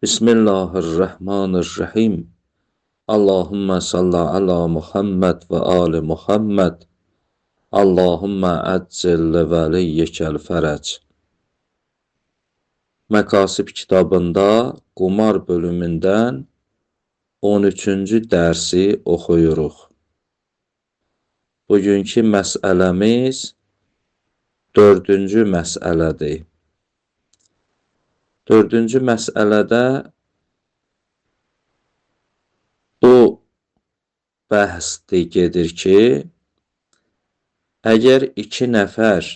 Bismillahirrahmanirrahim. Allahümme salli ala Muhammed ve ali Muhammed. Allahümme əccil vəliyyəkəl fərəc. Məkasib kitabında qumar bölümündən 13-cü dərsi oxuyuruq. Bugünkü məsələmiz 4-cü məsələdir. 4-cü məsələdə o bəhsdir gedir ki, əgər iki nəfər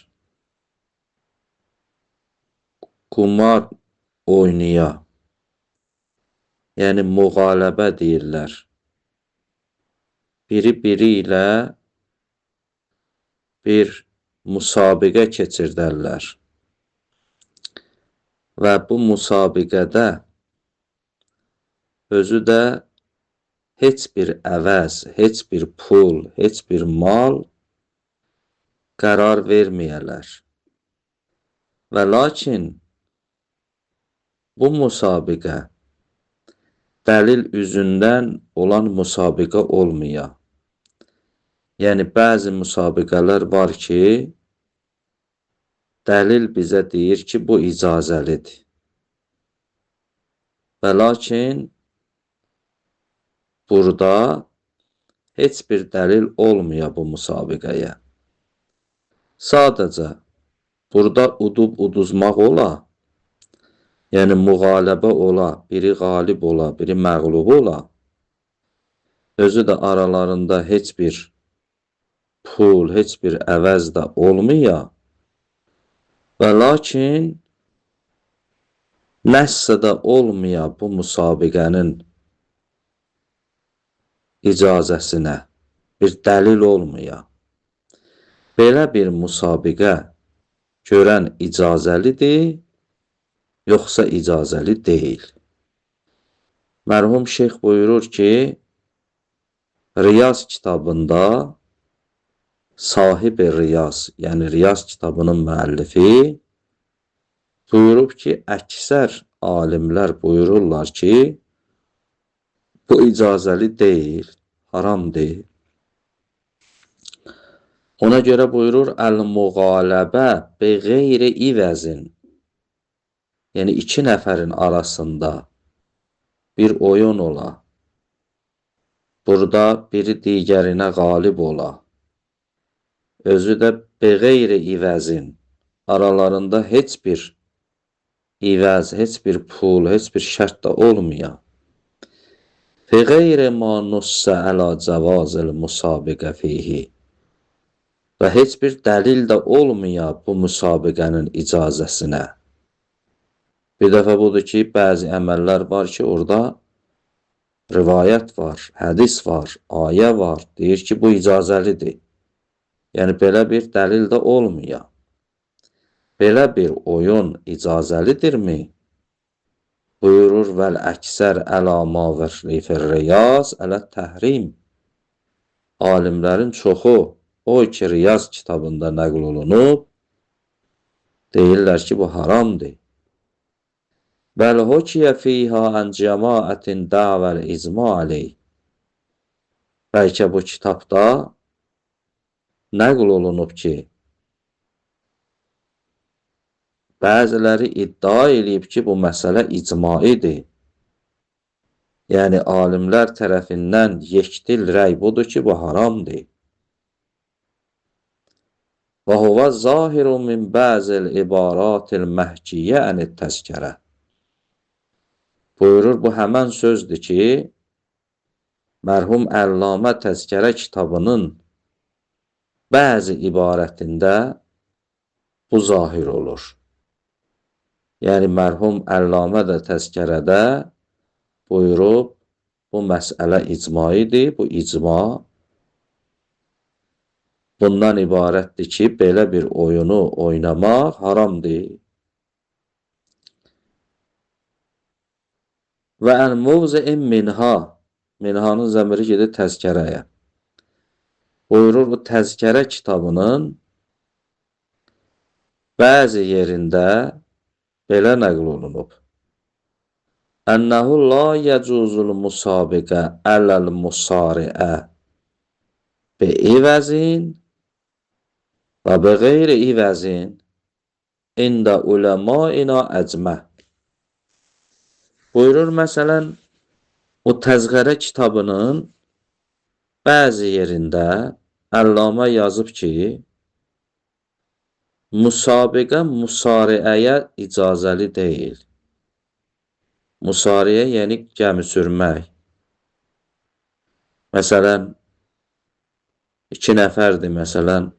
qumar oynaya, yəni müğaləbə deyirlər, biri ilə bir müsabiqə keçirdərlər və bu müsabiqədə özü də heç bir əvəz, heç bir pul, heç bir mal qərar verməyələr. Və lakin bu müsabiqə dəlil üzündən olan müsabiqə olmaya. Yəni, bəzi müsabiqələr var ki, dəlil bizə deyir ki, bu icazəlidir. Və lakin burada heç bir dəlil olmaya bu müsabiqəyə. Sadəcə, burada udub-uduzmaq ola, yəni müğaləbə ola, biri qalib ola, biri məğlub ola, özü də aralarında heç bir pul, heç bir əvəz də olmaya və lakin nəsə də olmaya bu müsabiqənin icazəsinə, bir dəlil olmaya. Belə bir müsabiqə görən icazəlidir, yoxsa icazəli deyil. Mərhum şeyx buyurur ki, Riyaz kitabında sahibi Riyaz, yəni Riyaz kitabının müəllifi buyurub ki, əksər alimlər buyururlar ki, bu icazəli deyil, haram deyil. Ona görə buyurur, əl-müğaləbə bi qeyri ivəzin, yəni iki nəfərin arasında bir oyun ola, burada biri digərinə qalib ola, özü də bi qeyri ivəzin, aralarında heç bir ivəz, heç bir pul, heç bir şərt də olmaya. Fi qeyri ma nussə əla cavazil musabiqə fihi. Və heç bir dəlil də olmaya bu müsabiqənin icazəsinə. Bir dəfə budur ki, bəzi əməllər var ki, orada rivayət var, hədis var, ayə var, deyir ki, bu icazəlidir. Yəni, belə bir dəlil də olmaya. Belə bir oyun icazəlidirmi? Buyurur, vəl-əksər əla ma vərrifir riyaz ələ təhrim. Alimlərin çoxu o ki, Riyaz kitabında nəql olunub, deyirlər ki, bu haramdır. Bəl hukiyə fiyhə ən cəmaətin dəvəl icma aleyh. Bəlkə bu kitabda nəql olunub ki, bəziləri iddia eləyib ki, bu məsələ icmaidir. Yəni, alimlər tərəfindən yekdil rəy budur ki, bu haramdır. Və huvə zahiru min bəzil ibaratil məhkiyyə ənit təzkərə. Buyurur, bu həmən sözdür ki, mərhum Əllamə Təzkərə kitabının bəzi ibarətində bu zahir olur. Yəni, mərhum Əllamə də Təzkərədə buyurub, bu məsələ icmaidir, bu icma bundan ibarətdir ki, belə bir oyunu oynamaq haramdır. Və ən-muvzi'in minha, minhanın zəmiri gedir təzkərəyə. Buyurur, bu təzkərə kitabının bəzi yerində belə nəql olunub. Ənəhu la yəcuzul musabiqə ələl musariə bi ivəzin və bi qeyri ivəzin ində uləmaina əcmə. Buyurur məsələn, o Təzkərə kitabının bəzi yerində Əllamə yazıb ki, müsabiqə musariəyə icazəli deyil. Musariyə yəni gəmi sürmək. Məsələn, iki nəfərdir, məsələn,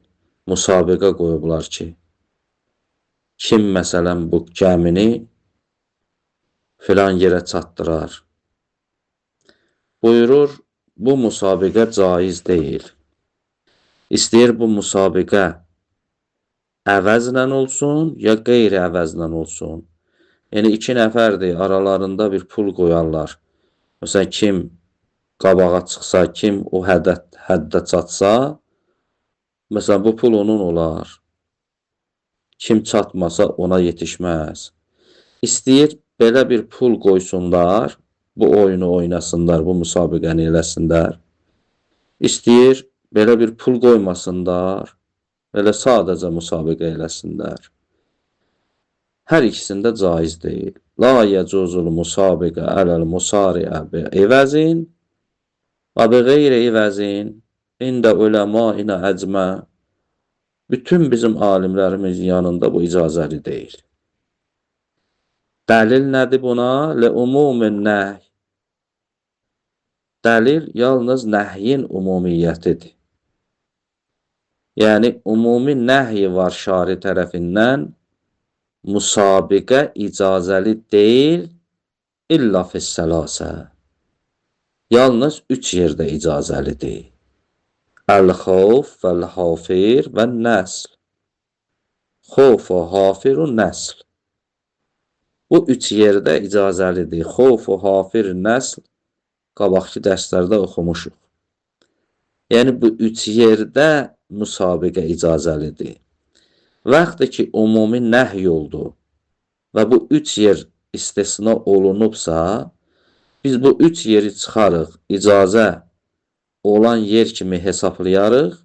müsabiqə qoyublar ki, kim məsələn bu gəmini filan yerə çatdırar. Buyurur, bu müsabiqə caiz deyil. İstəyir bu müsabiqə əvəzlə olsun, ya qeyri-əvəzlə olsun. Yəni, iki nəfərdir, aralarında bir pul qoyarlar. Məsələn, kim qabağa çıxsa, kim o həddə çatsa, məsələn, bu pul onun olar. Kim çatmasa ona yetişməz. İstəyir, belə bir pul qoysunlar, bu oyunu oynasınlar, bu müsabiqəni eləsinlər. İstəyir, belə bir pul qoymasınlar, belə sadəcə müsabiqə eləsinlər. Hər ikisində caiz deyil. La yəcuzul musabiqə ələl musariə bi ivəzin və bi qeyri ivəzin ində uləmaina əcmə. Bütün bizim alimlərimizin yanında bu icazəli deyil. Dəlil nədir buna? Lə-umumin nəhy. Dəlil yalnız nəhyin umumiyyətidir. Yəni, umumi nəhyi var şari tərəfindən, müsabiqə icazəli deyil, illa fissəlasə. Yalnız üç yerdə icazəli deyil. Əl-xavf, vəl-hafir və nəsl. Xavf və hafir və nəsl. Bu üç yerdə icazəlidir. Xavf və hafir, nəsl qabaqki dərslərdə oxumuşuq. Yəni, bu üç yerdə müsabiqə icazəlidir. Vaxtı ki, umumi nəhy oldu və bu üç yer istisna olunubsa, biz bu üç yeri çıxarıq, icazə olan yer kimi hesablayarıq,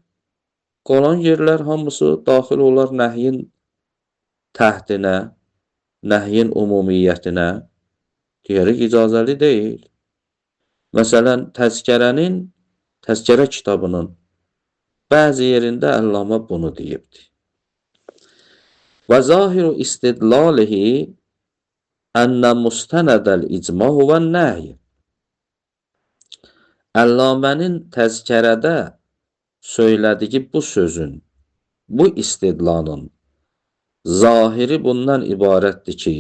qalan yerlər hamısı daxil olar nəhyin təhdinə, nəhyin umumiyyətinə, deyərək icazəli deyil. Məsələn, Təzkərə kitabının bəzi yerində Əllamə bunu deyibdir. Və zahiru istidlalihi ənə müstənədəl icma huvə nəhy. Əllamənin Təzkərədə söylədiyi bu sözün, bu istidlalın zahiri bundan ibarətdir ki,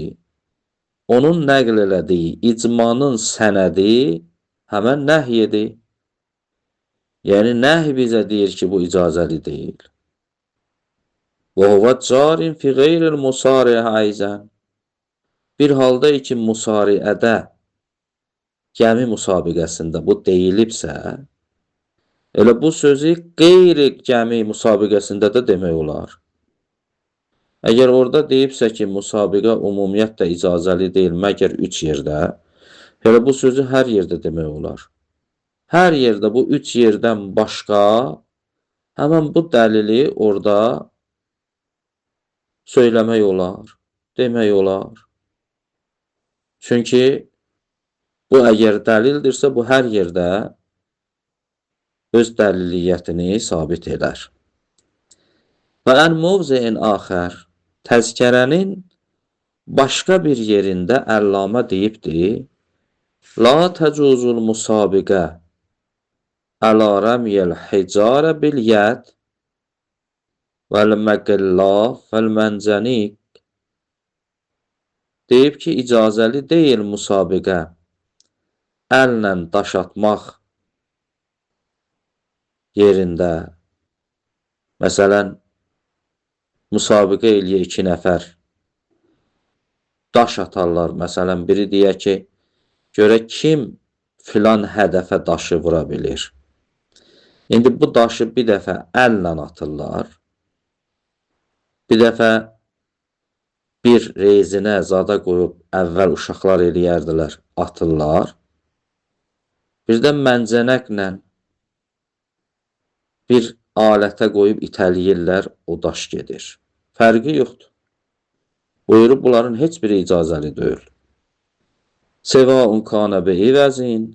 onun nəql elədiyi icmanın sənədi həmən nəhyidir. Yəni, nəhy bizə deyir ki, bu icazəli deyil. Və huvə carin fi qeyril musariə ayzən. Bir halda ki, musariədə, gəmi müsabiqəsində bu deyilibsə, elə bu sözü qeyri gəmi müsabiqəsində də demək olar. Əgər orada deyibsə ki, müsabiqə umumiyyətlə icazəli deyil, məgər üç yerdə, elə bu sözü hər yerdə demək olar. Hər yerdə bu üç yerdən başqa, həmən bu dəlili orada söyləmək olar, demək olar. Çünki bu əgər dəlildirsə, bu hər yerdə öz dəliliyyətini sabit edər. Və ən mövzein axər, Təzkərənin başqa bir yerində Əllamə deyibdir, la təcuzul musabiqə əla rəmiyəl hicarə bil yəd vəl-məqillaf vəl-məncənik. Deyib ki, icazəli deyil müsabiqə əllə daş atmaq yerində. Məsələn, müsabiqə eləyə iki nəfər daş atarlar. Məsələn, biri deyə ki, görə kim filan hədəfə daşı vura bilir. İndi bu daşı bir dəfə əllə atırlar, bir dəfə bir rezinə zada qoyub əvvəl uşaqlar eləyərdilər, atırlar. Birdən məncənəklə bir alətə qoyub itələyirlər, o daş gedir. Fərqi yoxdur. Buyurub, bunların heç biri icazəli deyil. Sevaun kana bi ivəzin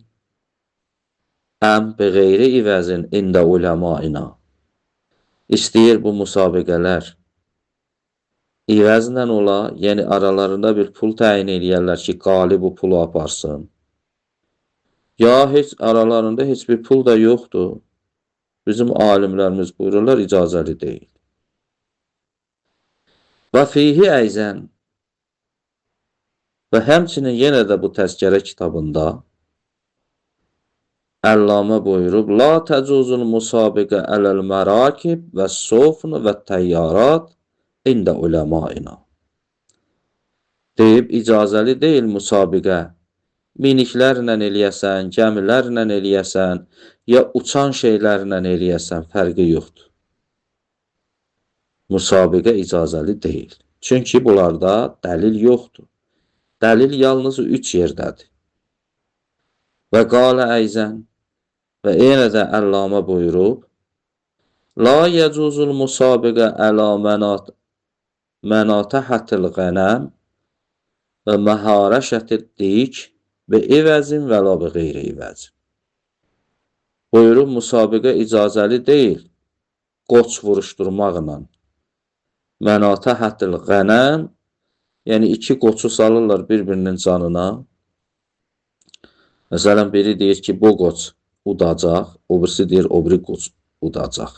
əm bi qeyri ivəzin ində uləmaina. İstəyir bu müsabiqələr ivəzlə ola, yəni aralarında bir pul təyin eləyərlər ki, qalib bu pulu aparsın. Ya aralarında heç bir pul da yoxdur. Bizim alimlərimiz buyururlar, icazəli deyil. Və fihi əyzən və həmçinin yenə də bu təzkərə kitabında Əllamə buyurub, la təcuzul musabiqə ələl mərakib və sofn və təyyarat ində uləmaina. Deyib, icazəli deyil müsabiqə. Miniklərlə eləyəsən, gəmilərlə eləyəsən, ya uçan şeylərlə eləyəsən, fərqi yoxdur. Müsabiqə icazəli deyil. Çünki bunlarda dəlil yoxdur. Dəlil yalnız 3 yerdədir. Və qalə əyzən və yenə də Əllamə buyurub, la yəcuzul musabiqə əla mənatəhətil qənəm və məharəşətil dik və evəzin və la bi qeyri evəzin. Buyurub, müsabiqə icazəli deyil, qoç vuruşturmaqla. Mənatəhətil qənəm, yəni 2 qoçu salırlar bir-birinin canına. Məsələn, biri deyir ki, bu qoç udacaq, o birisi deyir, o biri qoç udacaq.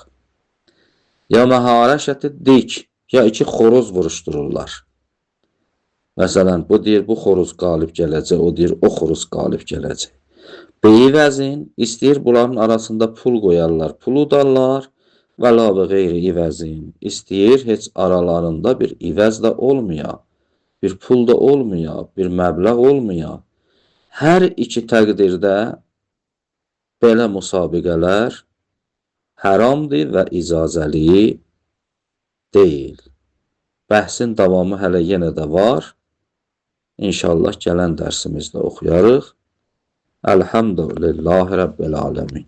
Ya məharəşəti dik, ya 2 xoroz vuruşdururlar. Məsələn, bu deyir, bu xoroz qalib gələcək, o deyir, o xoroz qalib gələcək. Beyvəzin, istəyir bunların arasında pul qoyarlar, pul udarlar və la bi qeyri ivəzin. İstəyir, heç aralarında bir ivəz də olmaya, bir pul da olmaya, bir məbləğ olmaya. Hər iki təqdirdə belə müsabiqələr haramdır və icazəli deyil. Bəhsin davamı hələ yenə də var. İnşallah gələn dərsimizdə oxuyarıq. Elhamdülillahi Rabbil aləmin.